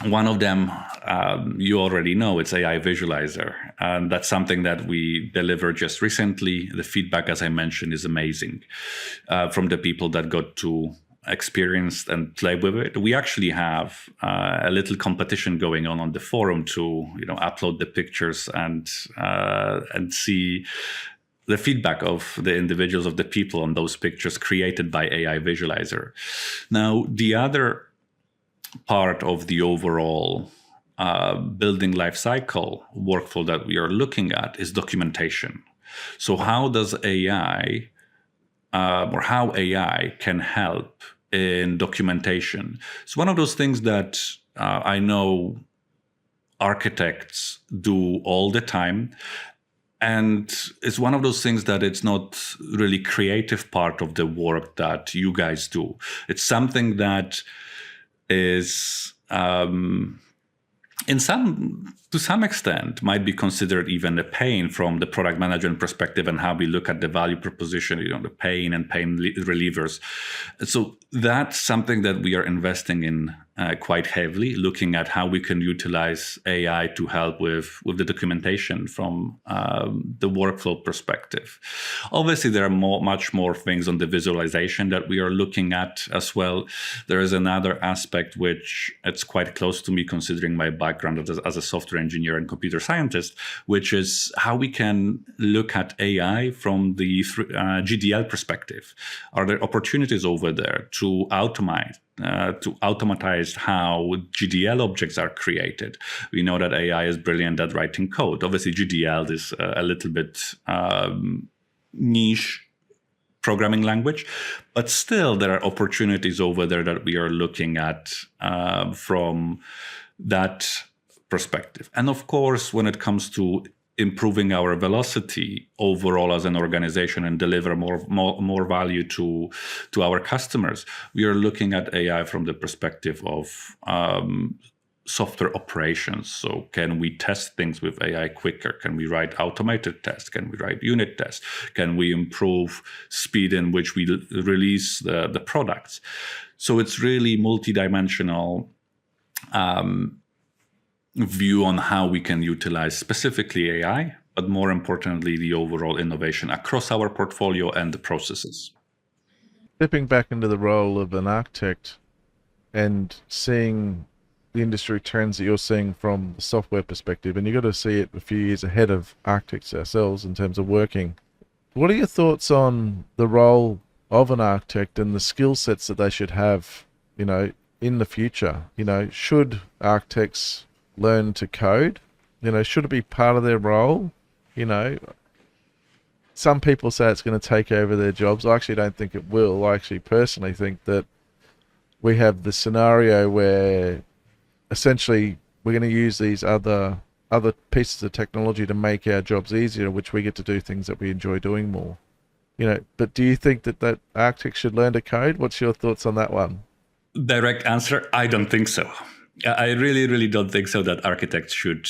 One of them, you already know, it's AI Visualizer. And that's something that we delivered just recently. The feedback, as I mentioned, is amazing from the people that got to experience and play with it. We actually have a little competition going on the forum to, upload the pictures and see the feedback of the individuals, of the people on those pictures created by AI Visualizer. Now, the other part of the overall building lifecycle workflow that we are looking at is documentation. So how does AI or how AI can help in documentation? It's one of those things that I know architects do all the time. And it's one of those things that it's not really creative part of the work that you guys do. It's something that is to some extent might be considered even a pain from the product management perspective and how we look at the value proposition, the pain and pain relievers. So that's something that we are investing in quite heavily, looking at how we can utilize AI to help with the documentation from the workflow perspective. Obviously, there are much more things on the visualization that we are looking at as well. There is another aspect which it's quite close to me, considering my background as a software engineer and computer scientist, which is how we can look at AI from the GDL perspective. Are there opportunities over there to automatize how GDL objects are created? We know that AI is brilliant at writing code. Obviously, GDL is a little bit niche programming language, but still there are opportunities over there that we are looking at from that perspective. And of course, when it comes to improving our velocity overall as an organization and deliver more value to our customers, we are looking at AI from the perspective of software operations. So can we test things with AI quicker? Can we write automated tests? Can we write unit tests? Can we improve speed in which we release the products? So it's really multidimensional view on how we can utilize specifically AI, but more importantly, the overall innovation across our portfolio and the processes. Stepping back into the role of an architect and seeing the industry trends that you're seeing from the software perspective, and you've got to see it a few years ahead of architects ourselves in terms of working. What are your thoughts on the role of an architect and the skill sets that they should have, in the future? Should architects learn to code? Should it be part of their role? Some people say it's going to take over their jobs. I actually don't think it will. I actually personally think that we have the scenario where essentially we're going to use these other pieces of technology to make our jobs easier, which we get to do things that we enjoy doing more. But do you think that architects should learn to code? What's your thoughts on that one? Direct answer, I don't think so. I really, really don't think so that architects should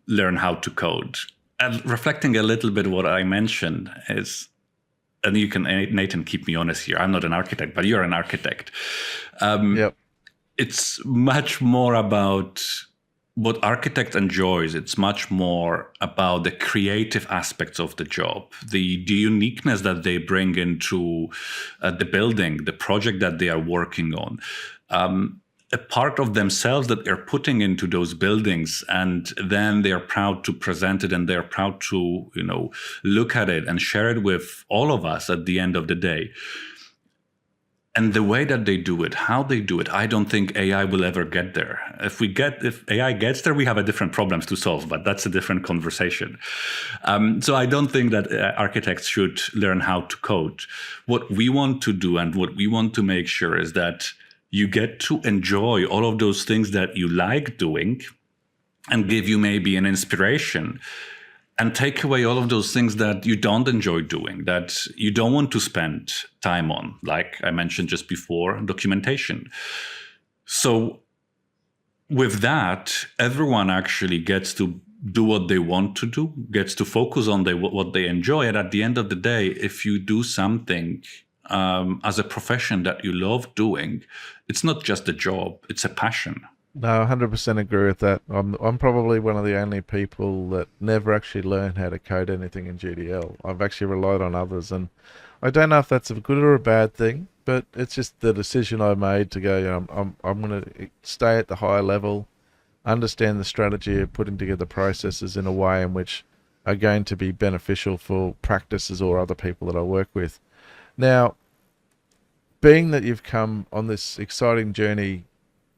learn how to code. And reflecting a little bit what I mentioned is, and you can, Nathan, keep me honest here. I'm not an architect, but you're an architect. Yep. It's much more about what architect enjoys. It's much more about the creative aspects of the job, the uniqueness that they bring into the building, the project that they are working on. A part of themselves that they're putting into those buildings, and then they're proud to present it, and they're proud to, look at it and share it with all of us at the end of the day. And the way that they do it, how they do it, I don't think AI will ever get there. If AI gets there, we have a different problems to solve, but that's a different conversation. So I don't think that architects should learn how to code. What we want to do and what we want to make sure is that you get to enjoy all of those things that you like doing and give you maybe an inspiration, and take away all of those things that you don't enjoy doing, that you don't want to spend time on, like I mentioned just before, documentation. So with that, everyone actually gets to do what they want to do, gets to focus on what they enjoy. And at the end of the day, if you do something as a profession that you love doing, it's not just a job, it's a passion. No, 100% agree with that. I'm probably one of the only people that never actually learned how to code anything in GDL. I've actually relied on others, and I don't know if that's a good or a bad thing, but it's just the decision I made to go, I'm going to stay at the higher level, understand the strategy of putting together processes in a way in which are going to be beneficial for practices or other people that I work with. Now, being that you've come on this exciting journey,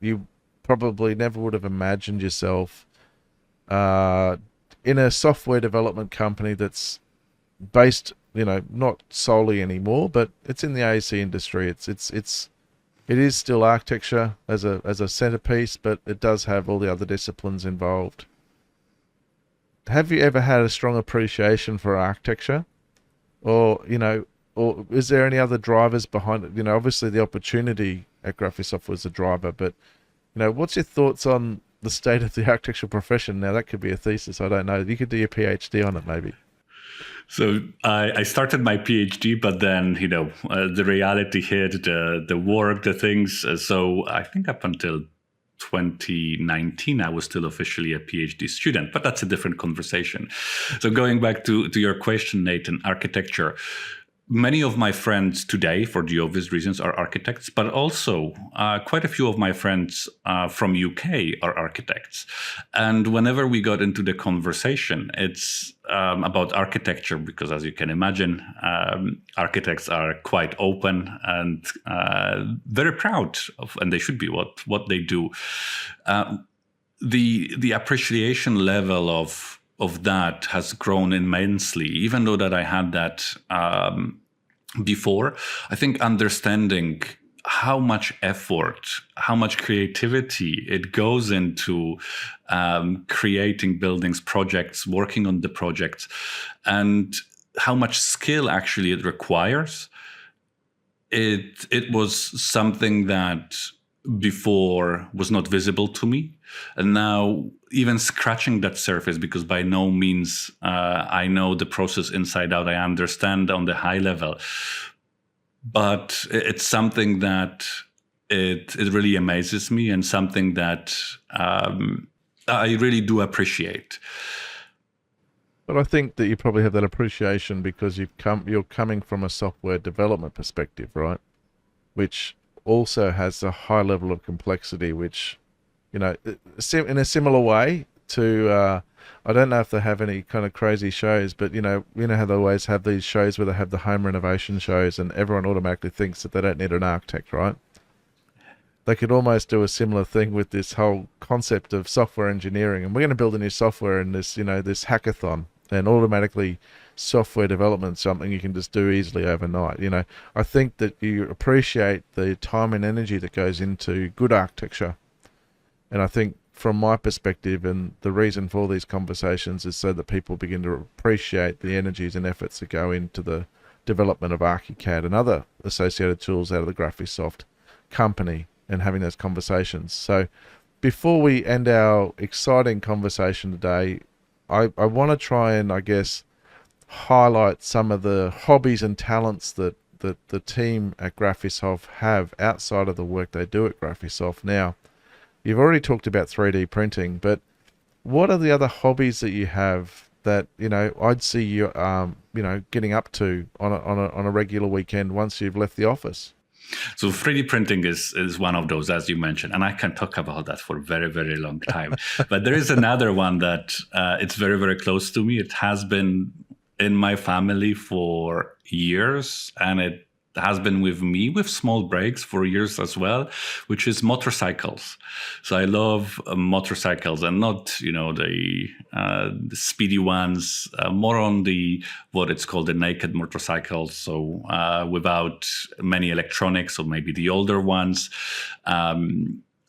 you probably never would have imagined yourself in a software development company that's based, not solely anymore, but it's in the AEC industry. It is still architecture as a centerpiece, but it does have all the other disciplines involved. Have you ever had a strong appreciation for architecture, or is there any other drivers behind it? Obviously the opportunity at Graphisoft was a driver, but what's your thoughts on the state of the architectural profession? Now, that could be a thesis. I don't know. You could do your PhD on it, maybe. So I started my PhD, but then, the reality hit, the work, the things. So I think up until 2019, I was still officially a PhD student, but that's a different conversation. So going back to your question, Nathan, architecture. Many of my friends today, for the obvious reasons, are architects, but also quite a few of my friends from UK are architects. And whenever we got into the conversation, it's about architecture, because as you can imagine, architects are quite open and very proud of, and they should be, what they do. The appreciation level of that has grown immensely, even though that I had that before. I think understanding how much effort, how much creativity it goes into creating buildings, projects, working on the projects, and how much skill actually it requires. It was something that before was not visible to me. And now even scratching that surface, because by no means I know the process inside out, I understand on the high level, but it's something that it really amazes me, and something that I really do appreciate. But I think that you probably have that appreciation because you're coming from a software development perspective, right? Which also has a high level of complexity, which, in a similar way to, I don't know if they have any kind of crazy shows, but you know how they always have these shows where they have the home renovation shows and everyone automatically thinks that they don't need an architect, right? They could almost do a similar thing with this whole concept of software engineering, and we're going to build a new software in this, this hackathon, and automatically software development is something you can just do easily overnight. I think that you appreciate the time and energy that goes into good architecture. And I think from my perspective, and the reason for these conversations is so that people begin to appreciate the energies and efforts that go into the development of Archicad and other associated tools out of the Graphisoft company, and having those conversations. So before we end our exciting conversation today, I want to try and, I guess, highlight some of the hobbies and talents that the team at Graphisoft have outside of the work they do at Graphisoft. Now, you've already talked about 3D printing, but what are the other hobbies that you have that, I'd see you, getting up to on a regular weekend once you've left the office? So 3D printing is one of those, as you mentioned, and I can talk about that for a very, very long time. But there is another one that it's very, very close to me. It has been in my family for years, and it has been with me with small breaks for years as well, which is motorcycles. So I love motorcycles, and not the speedy ones, more on the what it's called the naked motorcycles. So without many electronics, or maybe the older ones.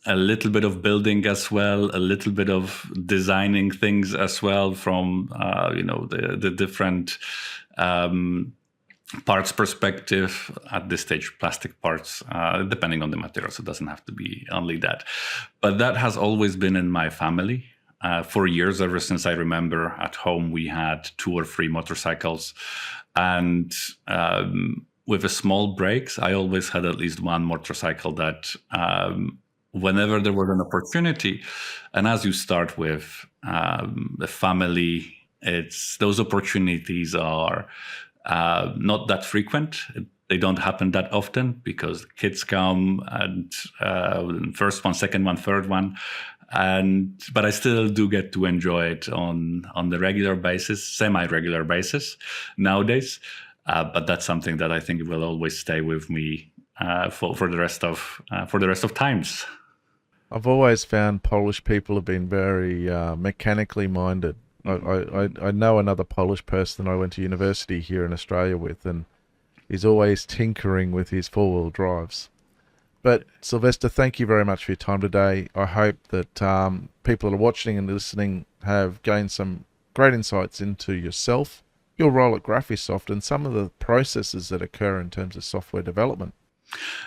A little bit of building as well, a little bit of designing things as well from the different parts perspective. At this stage, plastic parts, depending on the material, so it doesn't have to be only that. But that has always been in my family for years. Ever since I remember, at home we had 2 or 3 motorcycles, and with a small breaks, I always had at least one motorcycle that whenever there was an opportunity. And as you start with the family, those opportunities are not that frequent. They don't happen that often because kids come, and first one, second one, third one. But I still do get to enjoy it on the regular basis, semi-regular basis nowadays. But that's something that I think will always stay with me for the rest of times. I've always found Polish people have been very mechanically minded. I know another Polish person I went to university here in Australia with, and he's always tinkering with his 4-wheel drives. But Sylwester, thank you very much for your time today. I hope that people that are watching and listening have gained some great insights into yourself, your role at Graphisoft, and some of the processes that occur in terms of software development.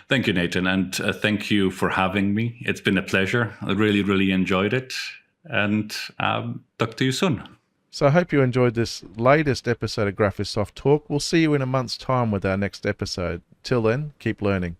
Thank you, Nathan, and thank you for having me. It's been a pleasure. I really, really enjoyed it, and talk to you soon. So I hope you enjoyed this latest episode of Graphisoft Talk. We'll see you in a month's time with our next episode. Till then, keep learning.